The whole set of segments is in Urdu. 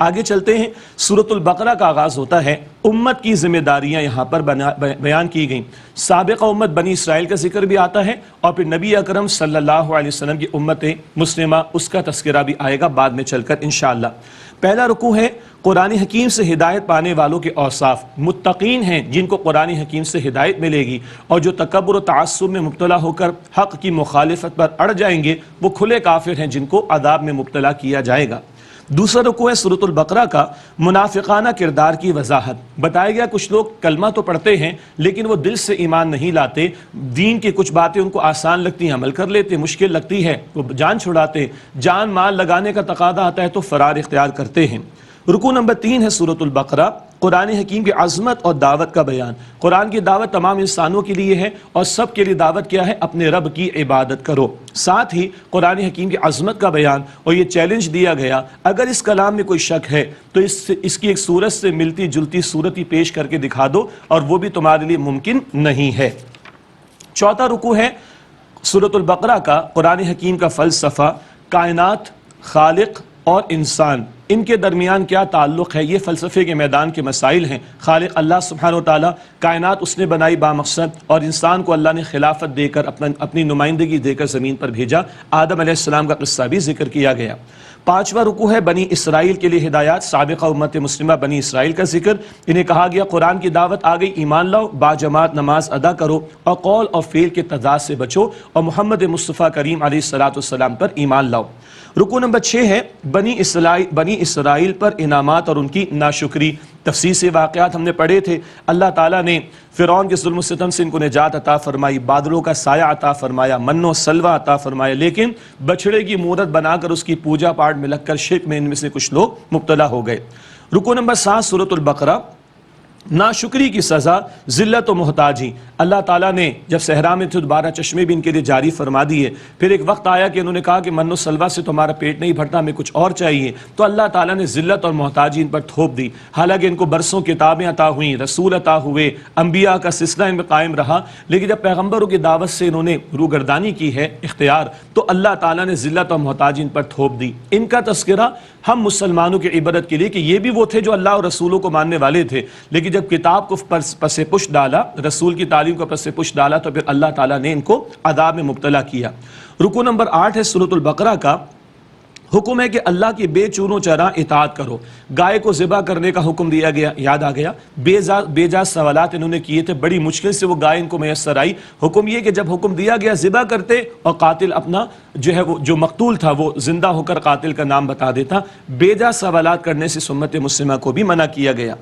آگے چلتے ہیں۔ سورۃ البقرہ کا آغاز ہوتا ہے، امت کی ذمہ داریاں یہاں پر بیان کی گئیں۔ سابقہ امت بنی اسرائیل کا ذکر بھی آتا ہے اور پھر نبی اکرم صلی اللہ علیہ وسلم کی امت مسلمہ، اس کا تذکرہ بھی آئے گا بعد میں چل کر انشاءاللہ۔ پہلا رکوع ہے قرآن حکیم سے ہدایت پانے والوں کے اوصاف۔ متقین ہیں جن کو قرآن حکیم سے ہدایت ملے گی، اور جو تکبر و تعصب میں مبتلا ہو کر حق کی مخالفت پر اڑ جائیں گے وہ کھلے کافر ہیں جن کو عذاب میں مبتلا کیا جائے گا۔ دوسرا رکوع ہے سورۃ البقرہ کا، منافقانہ کردار کی وضاحت۔ بتایا گیا کچھ لوگ کلمہ تو پڑھتے ہیں لیکن وہ دل سے ایمان نہیں لاتے، دین کی کچھ باتیں ان کو آسان لگتی ہیں عمل کر لیتے، مشکل لگتی ہے وہ جان چھڑاتے، جان مال لگانے کا تقاضا آتا ہے تو فرار اختیار کرتے ہیں۔ رکوع نمبر 3 ہے سورۃ البقرہ، قرآن حکیم کی عظمت اور دعوت کا بیان۔ قرآن کی دعوت تمام انسانوں کے لیے ہے اور سب کے لیے دعوت کیا ہے؟ اپنے رب کی عبادت کرو۔ ساتھ ہی قرآن حکیم کی عظمت کا بیان اور یہ چیلنج دیا گیا، اگر اس کلام میں کوئی شک ہے تو اس کی ایک صورت سے ملتی جلتی صورت ہی پیش کر کے دکھا دو، اور وہ بھی تمہارے لیے ممکن نہیں ہے۔ چوتھا رکوع ہے سورۃ البقرہ کا، قرآن حکیم کا فلسفہ، کائنات، خالق اور انسان، ان کے درمیان کیا تعلق ہے، یہ فلسفے کے میدان کے مسائل ہیں۔ خالق اللہ سبحانہ وتعالی، کائنات اس نے بنائی بامقصد، اور انسان کو اللہ نے خلافت دے کر اپنی نمائندگی دے کر زمین پر بھیجا۔ آدم علیہ السلام کا قصہ بھی ذکر کیا گیا۔ پانچواں رکوع ہے بنی اسرائیل کے لیے ہدایات، سابقہ امت مسلمہ بنی اسرائیل کا ذکر۔ انہیں کہا گیا قرآن کی دعوت آ گئی، ایمان لاؤ، باجماعت نماز ادا کرو اور قول اور فعل کے تضاد سے بچو، اور محمد مصطفیٰ کریم علیہ السلام پر ایمان لاؤ۔ رکوع نمبر 6 ہے بنی اسرائیل پر انعامات اور ان کی ناشکری۔ تفصیل سے واقعات ہم نے پڑھے تھے۔ اللہ تعالیٰ نے فرعون کے ظلم و ستم سے ان کو نجات عطا فرمائی، بادلوں کا سایہ عطا فرمایا، من و سلوہ عطا فرمایا، لیکن بچڑے کی مورت بنا کر اس کی پوجا پاٹ میں لگ کر شرک میں ان میں سے کچھ لوگ مبتلا ہو گئے۔ رکوع نمبر 7 سورۃ البقرہ، ناشکری کی سزا، ذلت و محتاجی۔ اللہ تعالیٰ نے جب صحرا میں تھے دوبارہ چشمے بھی ان کے لیے جاری فرما دیے، پھر ایک وقت آیا کہ انہوں نے کہا کہ من و سلوہ سے تمہارا پیٹ نہیں بھرتا، ہمیں کچھ اور چاہیے، تو اللہ تعالیٰ نے ذلت اور محتاجی ان پر تھوپ دی۔ حالانکہ ان کو برسوں کتابیں عطا ہوئیں، رسول عطا ہوئے، انبیاء کا سلسلہ ان میں قائم رہا، لیکن جب پیغمبروں کی دعوت سے انہوں نے روگردانی کی ہے اختیار، تو اللہ تعالیٰ نے ذلت اور محتاجی ان پر تھوپ دی۔ ان کا تذکرہ ہم مسلمانوں کی عبرت کے لیے کہ یہ بھی وہ تھے جو اللہ اور رسولوں کو ماننے والے تھے، لیکن جب کتاب کو پس پش ڈالا، رسول کی تعلیم کو پس پش ڈالا، تو پھر اللہ تعالیٰ نے ان کو عذاب میں مبتلا کیا۔ رکوع نمبر 8 ہے سورۃ البقرہ کا، حکم ہے کہ اللہ کی بے چونو چرا اطاعت کرو۔ گائے کو ذبح کرنے کا حکم دیا گیا، یاد آ گیا، بے جا سوالات انہوں نے کیے تھے، بڑی مشکل سے وہ گائے ان کو میسر آئی۔ حکم یہ کہ جب حکم دیا گیا ذبح کرتے، اور قاتل اپنا جو ہے وہ جو مقتول تھا وہ زندہ ہو کر قاتل کا نام بتا دیتا۔ بے جا سوالات کرنے سے امت مسلمہ کو بھی منع کیا گیا۔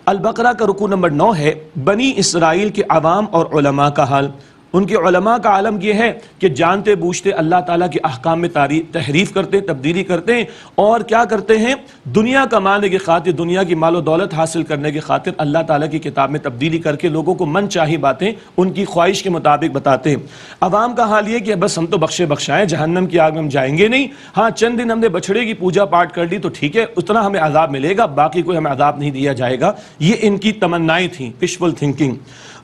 البقرہ کا رکوع نمبر 9 ہے بنی اسرائیل کے عوام اور علماء کا حال۔ ان کے علماء کا عالم یہ ہے کہ جانتے بوجھتے اللہ تعالیٰ کے احکام میں تحریف کرتے، تبدیلی کرتے ہیں، اور کیا کرتے ہیں؟ دنیا کمانے کی خاطر، دنیا کی مال و دولت حاصل کرنے کی خاطر اللہ تعالیٰ کی کتاب میں تبدیلی کر کے لوگوں کو من چاہی باتیں ان کی خواہش کے مطابق بتاتے ہیں۔ عوام کا حال یہ کہ بس ہم تو بخشے بخشائیں، جہنم کی آگ میں ہم جائیں گے نہیں، ہاں چند دن ہم نے بچڑے کی پوجا پاٹ کر لی تو ٹھیک ہے، اتنا ہمیں عذاب ملے گا، باقی کوئی ہمیں عذاب نہیں دیا جائے گا۔ یہ ان کی تمنائیں تھیں، وشفل تھنکنگ۔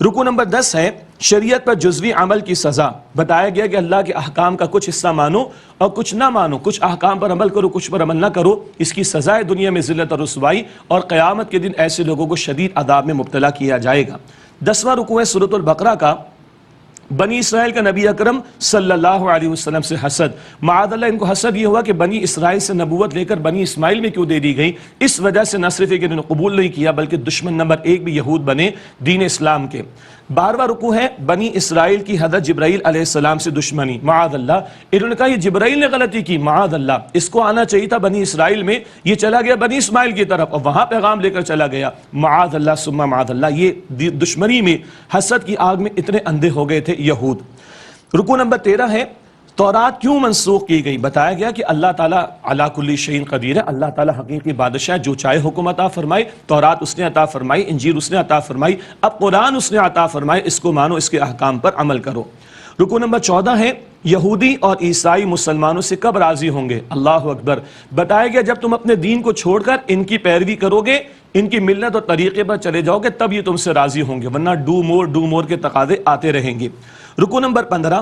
رکوع نمبر 10 ہے شریعت پر جزوی عمل کی سزا۔ بتایا گیا کہ اللہ کے احکام کا کچھ حصہ مانو اور کچھ نہ مانو، کچھ احکام پر عمل کرو، کچھ پر عمل نہ کرو، اس کی سزا ہے دنیا میں ذلت اور رسوائی، اور قیامت کے دن ایسے لوگوں کو شدید عذاب میں مبتلا کیا جائے گا۔ 10واں رکوع ہے سورۃ البقرہ کا، بنی اسرائیل کا نبی اکرم صلی اللہ علیہ وسلم سے حسد۔ معاذ اللہ ان کو حسد یہ ہوا کہ بنی اسرائیل سے نبوت لے کر بنی اسماعیل میں کیوں دے دی گئی، اس وجہ سے نہ صرف کہ انہوں نے قبول نہیں کیا بلکہ دشمن نمبر 1 بھی یہود بنے دین اسلام کے۔ 12واں رکوع ہے بنی اسرائیل کی حضرت جبرائیل علیہ السلام سے دشمنی۔ معاذ اللہ، انہوں نے کہا یہ جبرائیل نے غلطی کی، معاذ اللہ، اس کو آنا چاہیے تھا بنی اسرائیل میں، یہ چلا گیا بنی اسماعیل کی طرف اور وہاں پیغام لے کر چلا گیا، معاذ اللہ ثم معاذ اللہ۔ یہ دشمنی میں، حسد کی آگ میں اتنے اندھے ہو گئے تھے یہود۔ رکوع نمبر 13 ہے تورات کیوں منسوخ کی گئی۔ بتایا گیا کہ اللہ تعالیٰ علی کل شیء قدیر ہے، اللہ تعالیٰ حقیقی بادشاہ، جو چاہے حکم عطا فرمائے، تورات اس نے عطا فرمائی، انجیل اس نے عطا فرمائی، اب قرآن اس نے عطا فرمائے، اس کو مانو، اس کے احکام پر عمل کرو۔ رکوع نمبر 14 ہے یہودی اور عیسائی مسلمانوں سے کب راضی ہوں گے۔ اللہ اکبر۔ بتایا گیا جب تم اپنے دین کو چھوڑ کر ان کی پیروی کرو گے، ان کی ملت اور طریقے پر چلے جاؤ گے، تب یہ تم سے راضی ہوں گے، ورنہ ڈو مور کے تقاضے آتے رہیں گے۔ رکوع نمبر 15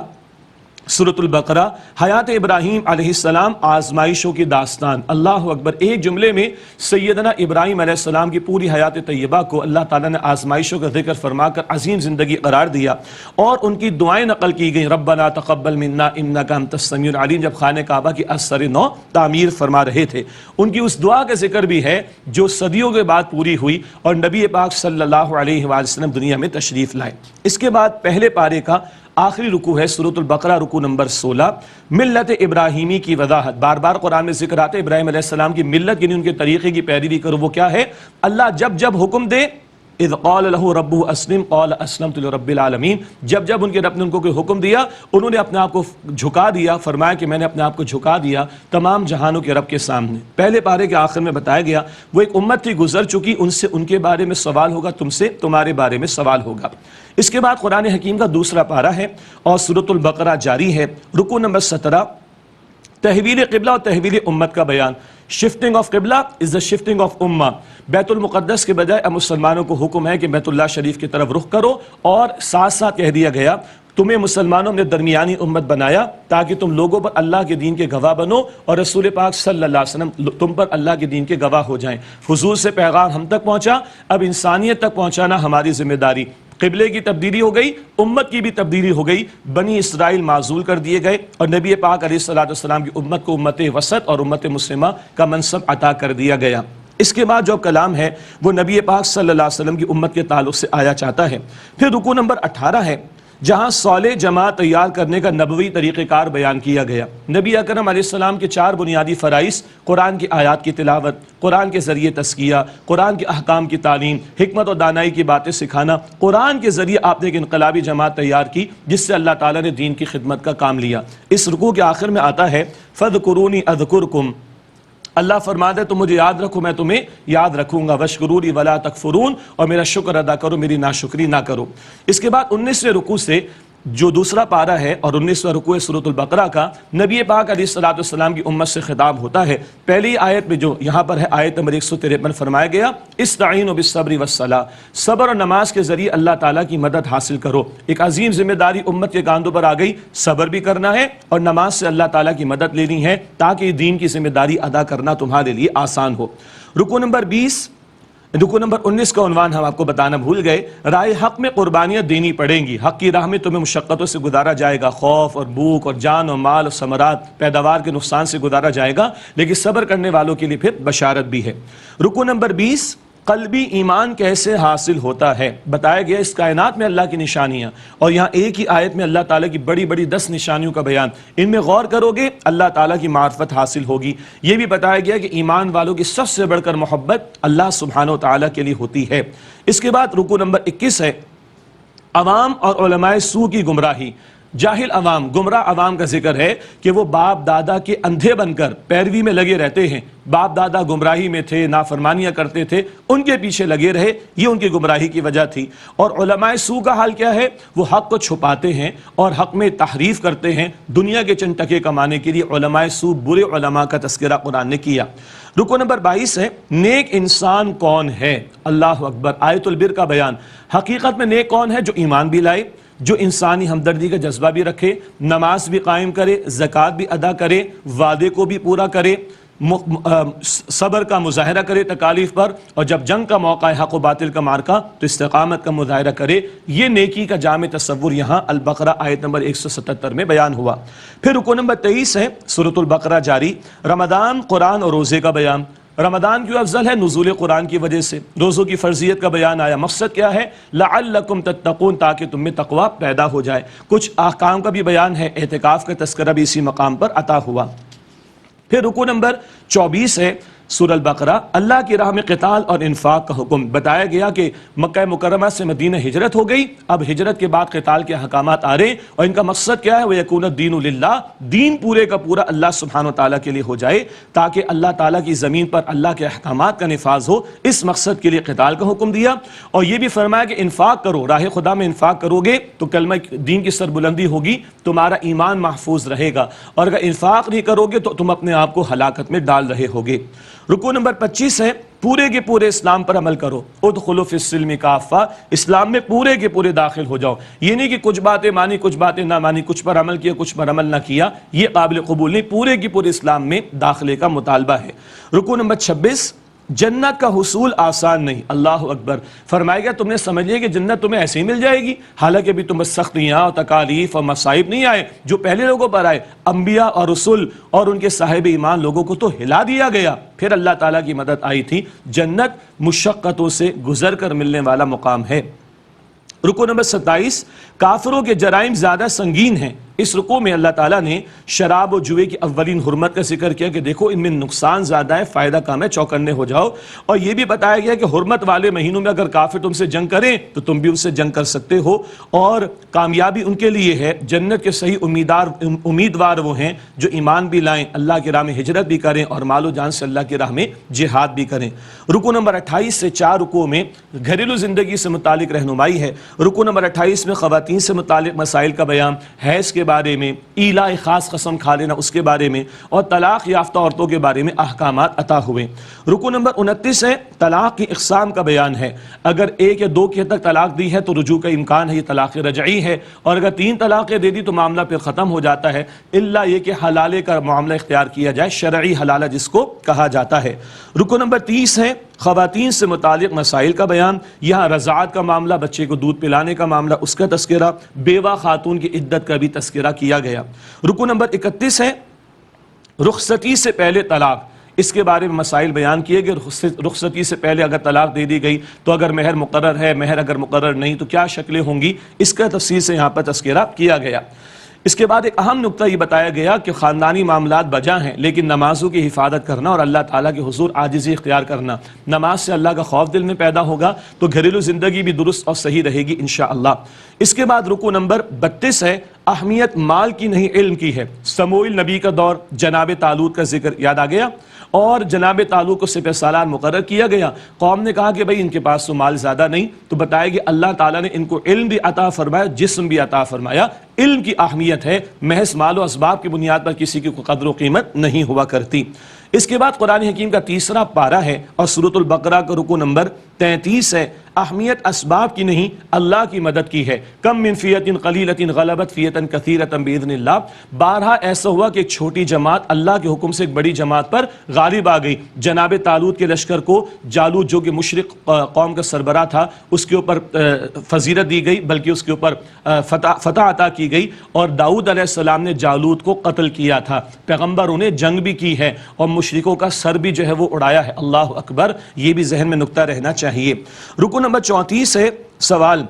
سورۃ البقرہ حیات ابراہیم علیہ السلام آزمائشوں کی داستان. اللہ اکبر. ایک جملے میں سیدنا ابراہیم علیہ السلام کی پوری حیات طیبہ کو اللہ تعالیٰ نے آزمائشوں کا ذکر فرما کر عظیم زندگی قرار دیا اور ان کی دعائیں نقل کی گئیں. ربنا تقبل منا انک انت السمیع العلیم جب خانہ کعبہ کی اثر نو تعمیر فرما رہے تھے. ان کی اس دعا کا ذکر بھی ہے جو صدیوں کے بعد پوری ہوئی اور نبی پاک صلی اللہ علیہ وآلہ وسلم دنیا میں تشریف لائے. اس کے بعد پہلے پارے کا آخری رکوع ہے سورۃ البقرہ رکوع نمبر 16. ملت ابراہیمی کی وضاحت. بار بار قرآن میں ذکر آتا ہے ابراہیم علیہ السلام کی ملت یعنی ان کے طریقے کی پیروی کرو. وہ کیا ہے؟ اللہ جب جب حکم دے اذ قال له ربه اسلم قال اسلمت لرب العالمین. جب جب ان کے رب نے ان کو کوئی حکم دیا انہوں نے اپنے آپ کو جھکا دیا. فرمایا کہ میں نے اپنے آپ کو جھکا دیا تمام جہانوں کے رب کے سامنے. پہلے پارے کے آخر میں بتایا گیا وہ ایک امت تھی گزر چکی, ان سے ان کے بارے میں سوال ہوگا, تم سے تمہارے بارے میں سوال ہوگا. اس کے بعد قرآن حکیم کا دوسرا پارہ ہے اور سورۃ البقرہ جاری ہے. رکوع نمبر 17 تحویل قبلہ اور تحویل امت کا بیان. شفٹنگ آف قبلہ از دا شفٹنگ آف امہ. بیت المقدس کے بجائے اب مسلمانوں کو حکم ہے کہ بیت اللہ شریف کی طرف رخ کرو اور ساتھ ساتھ کہہ دیا گیا تمہیں مسلمانوں نے درمیانی امت بنایا تاکہ تم لوگوں پر اللہ کے دین کے گواہ بنو اور رسول پاک صلی اللہ علیہ وسلم تم پر اللہ کے دین کے گواہ ہو جائیں. حضور سے پیغام ہم تک پہنچا, اب انسانیت تک پہنچانا ہماری ذمہ داری. قبلے کی تبدیلی ہو گئی, امت کی بھی تبدیلی ہو گئی. بنی اسرائیل معزول کر دیے گئے اور نبی پاک علیہ الصلوۃ والسلام کی امت کو امت وسط اور امت مسلمہ کا منصب عطا کر دیا گیا. اس کے بعد جو کلام ہے وہ نبی پاک صلی اللہ علیہ وسلم کی امت کے تعلق سے آیا چاہتا ہے. پھر رکوع نمبر 18 ہے جہاں صالح جماعت تیار کرنے کا نبوی طریقہ کار بیان کیا گیا. نبی اکرم علیہ السلام کے 4 بنیادی فرائض قرآن کی آیات کی تلاوت, قرآن کے ذریعے تزکیہ, قرآن کے احکام کی تعلیم, حکمت اور دانائی کی باتیں سکھانا. قرآن کے ذریعے آپ نے ایک انقلابی جماعت تیار کی جس سے اللہ تعالیٰ نے دین کی خدمت کا کام لیا. اس رکوع کے آخر میں آتا ہے فاذکرونی اذکرکم. اللہ فرماتا ہے تم مجھے یاد رکھو میں تمہیں یاد رکھوں گا. واشکرونی ولا تکفرون, اور میرا شکر ادا کرو میری ناشکری نہ کرو. اس کے بعد 19ویں رکوع سے جو دوسرا پارہ ہے اور 19واں رکوع سورۃ البقرہ کا نبی پاک علیہ الصلوۃ والسلام کی امت سے خطاب ہوتا ہے. پہلی آیت میں جو یہاں پر ہے آیت نمبر 153 فرمایا گیا استعینوا بالصبر والصلاۃ. صبر اور نماز کے ذریعے اللہ تعالیٰ کی مدد حاصل کرو. ایک عظیم ذمہ داری امت کے کاندھوں پر آ گئی, صبر بھی کرنا ہے اور نماز سے اللہ تعالیٰ کی مدد لینی ہے تاکہ دین کی ذمہ داری ادا کرنا تمہارے لیے آسان ہو. رکوع نمبر 19 کا عنوان ہم آپ کو بتانا بھول گئے. راہ حق میں قربانیاں دینی پڑیں گی. حق کی راہ میں تمہیں مشقتوں سے گزارا جائے گا, خوف اور بھوک اور جان اور مال اور ثمرات پیداوار کے نقصان سے گزارا جائے گا, لیکن صبر کرنے والوں کے لیے پھر بشارت بھی ہے. رکوع نمبر 20 قلبی ایمان کیسے حاصل ہوتا ہے بتایا گیا. اس کائنات میں اللہ کی نشانیاں اور یہاں ایک ہی آیت میں اللہ تعالیٰ کی بڑی بڑی 10 نشانیوں کا بیان. ان میں غور کرو گے اللہ تعالیٰ کی معرفت حاصل ہوگی. یہ بھی بتایا گیا کہ ایمان والوں کی سب سے بڑھ کر محبت اللہ سبحانہ و تعالیٰ کے لیے ہوتی ہے. اس کے بعد رکوع نمبر 21 ہے عوام اور علماء سو کی گمراہی. جاہل عوام, گمراہ عوام کا ذکر ہے کہ وہ باپ دادا کے اندھے بن کر پیروی میں لگے رہتے ہیں. باپ دادا گمراہی میں تھے, نافرمانیاں کرتے تھے, ان کے پیچھے لگے رہے, یہ ان کی گمراہی کی وجہ تھی. اور علماء سو کا حال کیا ہے؟ وہ حق کو چھپاتے ہیں اور حق میں تحریف کرتے ہیں دنیا کے چند ٹکے کمانے کے لیے. علماء سو برے علماء کا تذکرہ قرآن نے کیا. رکوع نمبر 22 ہے نیک انسان کون ہے. اللہ اکبر. آیت البر کا بیان. حقیقت میں نیک کون ہے؟ جو ایمان بھی لائے, جو انسانی ہمدردی کا جذبہ بھی رکھے, نماز بھی قائم کرے, زکوٰۃ بھی ادا کرے, وعدے کو بھی پورا کرے, صبر کا مظاہرہ کرے تکالیف پر, اور جب جنگ کا موقع ہے حق و باطل کا مارکا تو استقامت کا مظاہرہ کرے. یہ نیکی کا جامع تصور یہاں البقرہ آیت نمبر 177 میں بیان ہوا. پھر رکوع نمبر 23 ہے سورۃ البقرہ جاری. رمضان, قرآن اور روزے کا بیان. رمضان کیوں افضل ہے؟ نزول قرآن کی وجہ سے. روزوں کی فرضیت کا بیان آیا. مقصد کیا ہے؟ لعلکم تتقون, تاکہ تم میں تقوی پیدا ہو جائے. کچھ احکام کا بھی بیان ہے. اعتکاف کا تذکرہ بھی اسی مقام پر عطا ہوا. پھر رکوع نمبر 24 ہے سورہ البقرہ. اللہ کی راہ میں قتال اور انفاق کا حکم. بتایا گیا کہ مکہ مکرمہ سے مدینہ ہجرت ہو گئی, اب ہجرت کے بعد قتال کے احکامات آ رہے ہیں اور ان کا مقصد کیا ہے؟ وَيَكُونَ الدِّينُ لِلَّهِ, دین پورے کا پورا اللہ سبحانہ و تعالیٰ کے لیے ہو جائے تاکہ اللہ تعالیٰ کی زمین پر اللہ کے احکامات کا نفاذ ہو. اس مقصد کے لیے قتال کا حکم دیا اور یہ بھی فرمایا کہ انفاق کرو, راہ خدا میں انفاق کرو گے تو کلمہ دین کی سربلندی ہوگی, تمہارا ایمان محفوظ رہے گا, اور اگر انفاق نہیں کرو گے تو تم اپنے آپ کو ہلاکت میں ڈال رہے ہوگے. رکوع نمبر 25 ہے پورے کے پورے اسلام پر عمل کرو، ادخلوا فی السلم کافہ، اسلام میں پورے کے پورے داخل ہو جاؤ. یہ نہیں کہ کچھ باتیں مانی کچھ باتیں نہ مانی، کچھ پر عمل کیا کچھ پر عمل نہ کیا، یہ قابل قبول نہیں. پورے کے پورے اسلام میں داخلے کا مطالبہ ہے. رکوع نمبر 26، جنت کا حصول آسان نہیں. اللہ اکبر. فرمایا گیا تم نے سمجھ لیا کہ جنت تمہیں ایسے ہی مل جائے گی، حالانکہ بھی تم سختیاں اور تکالیف اور مصائب نہیں آئے جو پہلے لوگوں پر آئے. انبیاء اور رسول اور ان کے صاحب ایمان لوگوں کو تو ہلا دیا گیا، پھر اللہ تعالیٰ کی مدد آئی تھی. جنت مشقتوں سے گزر کر ملنے والا مقام ہے. رکوع نمبر 27، کافروں کے جرائم زیادہ سنگین ہیں. اس رکوع میں اللہ تعالیٰ نے شراب و جوئے کی اولین حرمت کا ذکر کیا کہ دیکھو ان میں نقصان زیادہ ہے، فائدہ کم ہے، چوکنے ہو جاؤ. اور یہ بھی بتایا گیا کہ حرمت والے مہینوں میں اگر کافر تم سے جنگ کریں تو تم بھی ان سے جنگ کر سکتے ہو، اور کامیابی ان کے لیے ہے. جنت کے صحیح امیدوار وہ ہیں جو ایمان بھی لائیں، اللہ کی راہ میں ہجرت بھی کریں اور مال و جان سے اللہ کی راہ میں جہاد بھی کریں. رکوع نمبر 28 سے 4 رکوع میں گھریلو زندگی سے متعلق رہنمائی ہے. رکوع نمبر 28 میں خواتین سے متعلق مسائل کا بیان، حیض کے بارے میں، ایلا خاص قسم کھا لینا اس کے بارے میں، اور طلاق یافتہ عورتوں کے بارے میں احکامات عطا ہوئے. رکوع نمبر 29 ہے طلاق کی اقسام کا بیان ہے. اگر 1 یا 2 کے حد تک طلاق دی ہے تو رجوع کا امکان ہے، یہ طلاق رجعی ہے. اور اگر 3 طلاقیں دے دی تو معاملہ پھر ختم ہو جاتا ہے، الا یہ کہ حلالے کا معاملہ اختیار کیا جائے، شرعی حلالہ جس کو کہا جاتا ہے. رکوع نمبر 30 ہے خواتین سے متعلق مسائل کا بیان. یہاں رضاعت کا معاملہ، بچے کو دودھ پلانے کا معاملہ، اس کا تذکرہ، بیوہ خاتون کی عدت کا بھی تذکرہ کیا گیا. رکوع نمبر 31 ہے رخصتی سے پہلے طلاق. اس کے بارے میں مسائل بیان کیے گئے. رخصتی سے پہلے اگر طلاق دے دی گئی تو اگر مہر مقرر ہے، مہر اگر مقرر نہیں تو کیا شکلیں ہوں گی، اس کا تفصیل سے یہاں پر تذکرہ کیا گیا. اس کے بعد ایک اہم نقطہ یہ بتایا گیا کہ خاندانی معاملات بجا ہیں لیکن نمازوں کی حفاظت کرنا اور اللہ تعالیٰ کے حضور عاجزی اختیار کرنا. نماز سے اللہ کا خوف دل میں پیدا ہوگا تو گھریلو زندگی بھی درست اور صحیح رہے گی انشاءاللہ. اس کے بعد رکوع نمبر 32 ہے اہمیت مال کی نہیں علم کی ہے. سموئیل نبی کا دور، جناب طالوت کا ذکر یاد آ گیا اور جناب طالوت کو سپہ سالار مقرر کیا گیا. قوم نے کہا کہ بھئی ان کے پاس تو مال زیادہ نہیں، تو بتایا کہ اللہ تعالیٰ نے ان کو علم بھی عطا فرمایا، جسم بھی عطا فرمایا. علم کی اہمیت ہے، محض مال و اسباب کی بنیاد پر کسی کی قدر و قیمت نہیں ہوا کرتی. اس کے بعد قرآن حکیم کا 3 پارہ ہے اور سورۃ البقرہ کا رکوع نمبر 33 ہے. اہمیت اسباب کی نہیں اللہ کی مدد کی ہے. کم من فیۃ قلیلۃ غلبت فیۃ کثیرۃ باذن اللہ. بارہا ایسا ہوا کہ ایک چھوٹی جماعت اللہ کے حکم سے ایک بڑی جماعت پر غالب آ گئی. جناب طالوت کے لشکر کو جالوت جو کہ مشرق قوم کا سربراہ تھا اس کے اوپر فضیلت دی گئی، بلکہ اس کے اوپر فتح عطا کی گئی. اور داؤد علیہ السلام نے جالوت کو قتل کیا تھا. پیغمبروں نے جنگ بھی کی ہے اور مشرکوں کا سر بھی جو ہے وہ اڑایا ہے. اللہ اکبر. یہ بھی ذہن میں نقطہ رہنا چاہیے. رکوع نمبر 34 ہے سوال،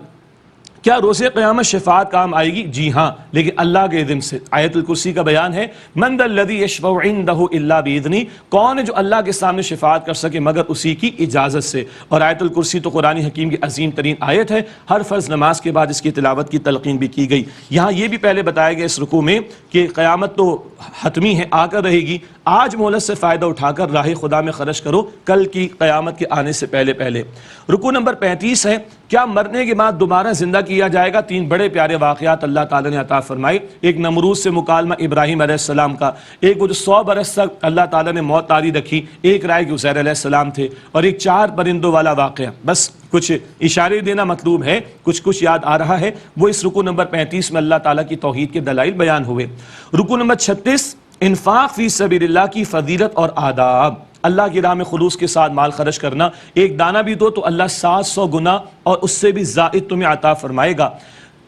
کیا روز قیامت شفاعت کام آئے گی؟ جی ہاں، لیکن اللہ کے اذن سے. آیت الکرسی کا بیان ہے من ذا الذی یشفع عندہ الا باذنہ، کون ہے جو اللہ کے سامنے شفاعت کر سکے مگر اسی کی اجازت سے. اور آیت الکرسی تو قرآن حکیم کی عظیم ترین آیت ہے. ہر فرض نماز کے بعد اس کی تلاوت کی تلقین بھی کی گئی. یہاں یہ بھی پہلے بتایا گیا اس رکوع میں کہ قیامت تو حتمی ہے، آ کر رہے گی. آج مہلت سے فائدہ اٹھا کر راہ خدا میں خرچ کرو کل کی قیامت کے آنے سے پہلے پہلے. رکوع نمبر 35 ہے کیا مرنے کے بعد دوبارہ زندہ کیا جائے گا؟ 3 بڑے پیارے واقعات اللہ تعالیٰ نے عطا فرمائے. ایک نمرود سے مکالمہ ابراہیم علیہ السلام کا، ایک وہ جو 100 برس تک اللہ تعالیٰ نے موت طاری رکھی، ایک رائے کہ عزیر علیہ السلام تھے، اور ایک 4 پرندوں والا واقعہ. بس کچھ اشارے دینا مطلوب ہے، کچھ یاد آ رہا ہے. وہ اس رکوع نمبر 35 میں اللہ تعالیٰ کی توحید کے دلائل بیان ہوئے. رکوع نمبر 36 انفاق فی سبیل اللہ کی فضیلت اور آداب. اللہ کی راہ میں خلوص کے ساتھ مال خرچ کرنا، ایک دانہ بھی دو تو اللہ 700 گنا اور اس سے بھی زائد تمہیں عطا فرمائے گا.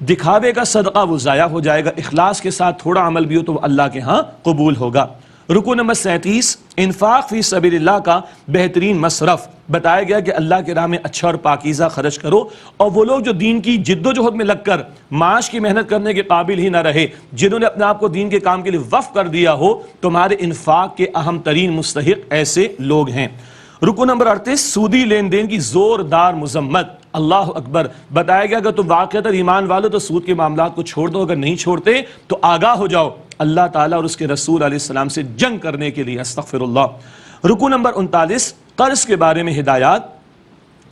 دکھاوے کا صدقہ وہ ضائع ہو جائے گا، اخلاص کے ساتھ تھوڑا عمل بھی ہو تو وہ اللہ کے ہاں قبول ہوگا. رکوع نمبر 37 انفاق فی سبیل اللہ کا بہترین مصرف. بتایا گیا کہ اللہ کے راہ میں اچھا اور پاکیزہ خرچ کرو، اور وہ لوگ جو دین کی جد و جہد میں لگ کر معاش کی محنت کرنے کے قابل ہی نہ رہے، جنہوں نے اپنے آپ کو دین کے کام کے لیے وقف کر دیا ہو، تمہارے انفاق کے اہم ترین مستحق ایسے لوگ ہیں. رکوع نمبر 38 سودی لین دین کی زوردار مذمت. اللہ اکبر. بتایا گیا اگر تم واقعتاً ایمان والو تو سود کے معاملات کو چھوڑ دو، اگر نہیں چھوڑتے تو آگاہ ہو جاؤ اللہ تعالیٰ اور اس کے رسول علیہ السلام سے جنگ کرنے کے لیے. استغفر اللہ. رکوع نمبر 39 قرض کے بارے میں ہدایات.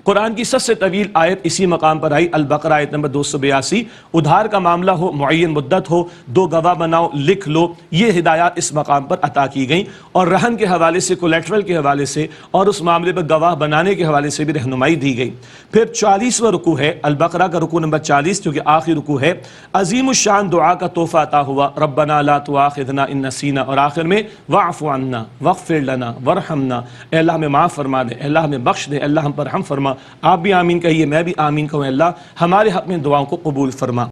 قرآن کی سب سے طویل آیت اسی مقام پر آئی، البقرہ آیت نمبر 282۔ ادھار کا معاملہ ہو، معین مدت ہو، 2 گواہ بناؤ، لکھ لو، یہ ہدایات اس مقام پر عطا کی گئیں، اور رہن کے حوالے سے، کولیٹرل کے حوالے سے، اور اس معاملے پر گواہ بنانے کے حوالے سے بھی رہنمائی دی گئی۔ پھر 40واں رکوع ہے البقرہ کا، رکوع نمبر 40، جو کہ آخری رکوع ہے۔ عظیم الشان دعا کا تحفہ عطا ہوا، ربنا لا تؤاخذنا ان نسینا، اور آخر میں واعف عنا واغفر لنا وارحمنا، اے اللہ ہمیں معاف فرما دے، اے اللہ ہمیں بخش دے، اے اللہ ہم پر رحم فرما۔ آپ بھی آمین کہیے، میں بھی آمین کہوں، اے اللہ ہمارے حق میں دعاؤں کو قبول فرما۔